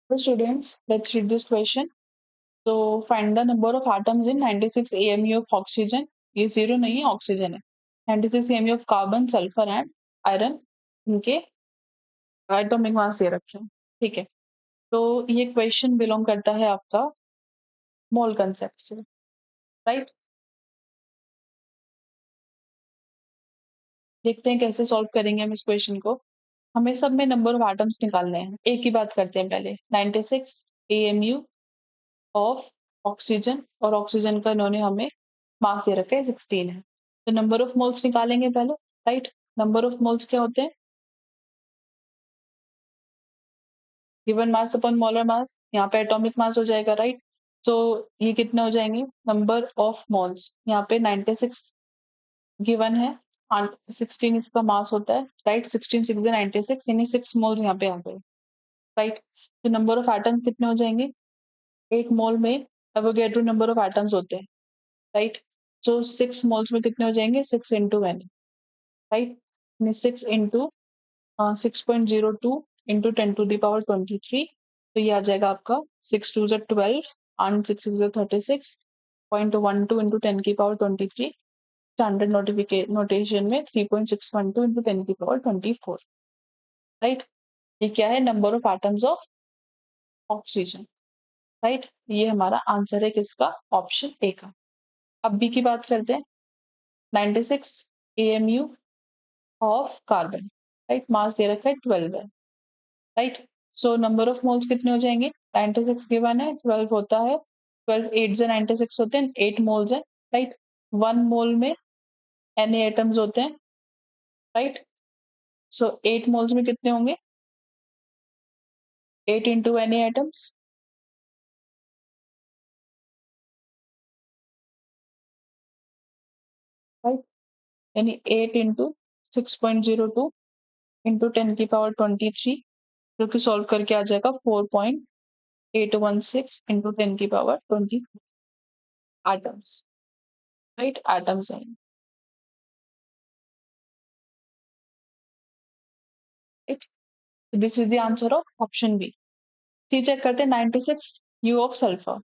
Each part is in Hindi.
So students, let's read this question. So find the number of atoms in 96 AMU of oxygen. ये जीरो नहीं है, ऑक्सीजन है. 96 AMU of carbon, sulfur and iron. इनके एटॉमिक मास दे रखे हैं. ठीक है. तो ये क्वेश्चन बिलोंग करता है आपका मोल कंसेप्ट से, राइट. देखते हैं कैसे सॉल्व करेंगे हम इस क्वेश्चन को. हमें सब में नंबर ऑफ एटम्स निकालने हैं. एक की बात करते हैं पहले. 96 AMU ऑफ ऑक्सीजन, और ऑक्सीजन का इन्होंने हमें मास दे रखा है 16 है. तो नंबर ऑफ मोल्स निकालेंगे पहले, राइट. नंबर ऑफ मोल्स क्या होते हैं? Given mass upon molar mass. यहाँ पे एटॉमिक मास हो जाएगा, राइट. तो ये कितने हो जाएंगे? नंबर ऑफ मोल्स यहाँ पे 96 गिवन है, 16 इसका मास होता है, राइट. 16 6 96 यानी 6 मोल्स यहाँ पे आ गए, राइट. तो नंबर ऑफ एटम्स कितने हो जाएंगे? एक मोल में एवोगैड्रो नंबर ऑफ एटम्स होते हैं, राइट. तो 6 मोल्स में कितने हो जाएंगे? 6 into N, right. 6 into 6.02 into 10⁻23. तो ये आ जाएगा आपका 6 2 12 एंड 6 6 36.12 इंटू 10⁻23. स्टैंडर्ड नोटेशन में 3.612 इंटू 10⁻24, राइट. ये क्या है? Number of atoms of oxygen, right. ये हमारा आंसर है किसका? ऑप्शन ए का. अब बी की बात करते हैं. 96 AMU ऑफ कार्बन, राइट. मास दे रखा है 12 है, right. So number of moles कितने हो जाएंगे? 96 गिवन है, 12 होता है, 12 8 से 96 होते हैं, 8 मोल्स है, राइट. 1 मोल में Na एटम्स होते हैं, राइट. सो 8 मोल्स में कितने होंगे? 8 इंटू Na एटम्स, राइट. यानी 8 इंटू 6.02 इंटू 10⁻23, जो कि सॉल्व करके आ जाएगा 4.816 इंटू 10⁻20 एटम्स, राइट. एटम्स हैं, right. This is the answer of option B. C check करते हैं. 96 U of sulphur,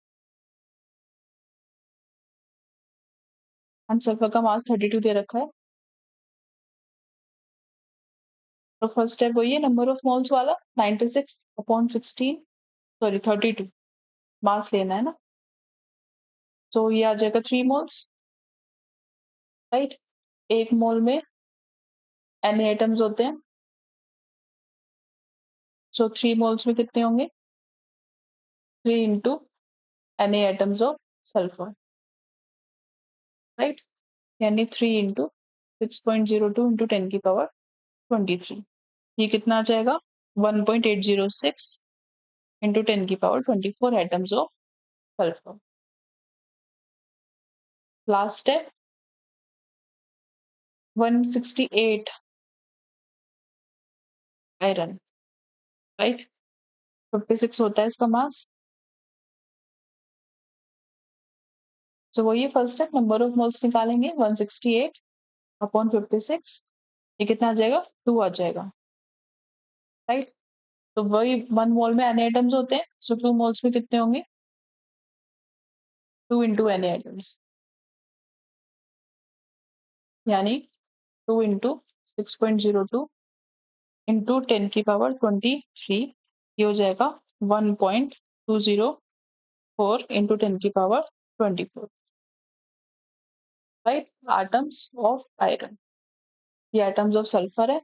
and sulphur का मास 32 दे रखा है. तो फर्स्ट स्टेप वही है, नंबर ऑफ मोल्स वाला. 96 अपॉन 16, सॉरी 32 मास लेना है ना. तो ये आ जाएगा 3 मोल्स, राइट. एक मोल में Na एटम्स होते हैं, सो 3 मोल्स में कितने होंगे? 3 into Na atoms of sulphur, right. यानी 3 इंटू 6.02 इंटू 10⁻23. ये कितना आ जाएगा? 1.806 into 10⁻24 atoms of sulphur. Last step. 168 iron, right. 56 होता है इसका मास. तो वही first step, number of moles निकालेंगे. 168 अपॉन 56, ये कितना आ जाएगा? 2 आ जाएगा, राइट. तो वही 1 मोल में Na एटम्स होते हैं, सो 2 मोल्स में कितने होंगे? 2 इंटू Na एटम्स, यानी 2 इंटू 6.02 इंटू 10⁻23. ये हो जाएगा 1.204 into 10⁻24, right. Atoms of iron. ये एटम्स ऑफ सल्फर है,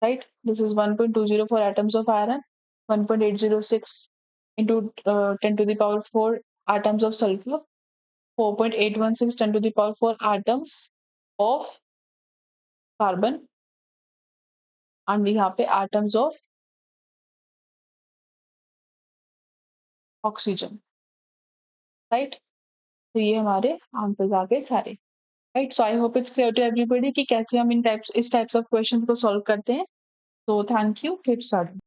right? This is 1.204 atoms of iron, 1.806 into 10 to the power 4 atoms of sulfur, 4.816 10 to the power 4 atoms of carbon, and यहाँ पे atoms of oxygen, right? तो ये हमारे आंसर्स आ गए सारे, right? So I hope it's clear to everybody कि कैसे हम इस types of questions को solve करते हैं. So thank you. Keep studying.